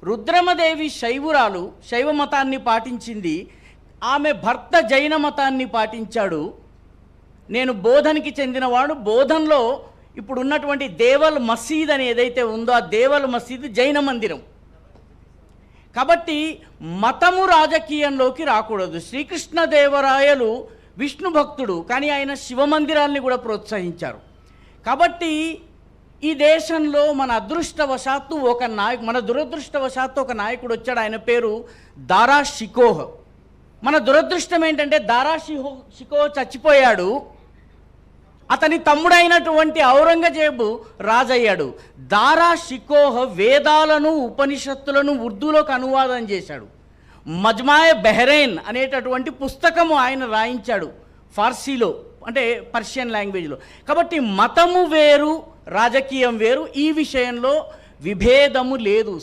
రుద్రమదేవి శైవురాలు, శైవ మతాన్ని పాటించింది. ఆమె భర్త జైన మతాన్ని పాటించాడు. నేను బోధన్కి చెందినవాడు. బోధన్లో ఇప్పుడు ఉన్నటువంటి దేవల్ మసీద్ అని ఏదైతే ఉందో ఆ దేవల్ మసీద్ జైన మందిరం. కాబట్టి మతము రాజకీయంలోకి రాకూడదు. శ్రీకృష్ణదేవరాయలు విష్ణు భక్తుడు, కానీ ఆయన శివమందిరాల్ని కూడా ప్రోత్సహించారు. కాబట్టి ఈ దేశంలో మన అదృష్టవశాత్తు మన దురదృష్టవశాత్తు ఒక నాయకుడు వచ్చాడు. ఆయన పేరు దారా షికోహ్. మన దురదృష్టం ఏంటంటే దారా షికోహ్ చచ్చిపోయాడు. అతని తమ్ముడైనటువంటి ఔరంగజేబు రాజయ్యాడు. దారా షికోహ్ వేదాలను, ఉపనిషత్తులను ఉర్దూలోకి అనువాదం చేశాడు. మజ్మాయ్ బెహ్రైన్ అనేటటువంటి పుస్తకము ఆయన రాయించాడు ఫార్సీలో, అంటే పర్షియన్ లాంగ్వేజ్లో. కాబట్టి మతము వేరు, రాజకీయం వేరు. ఈ విషయంలో విభేదము లేదు.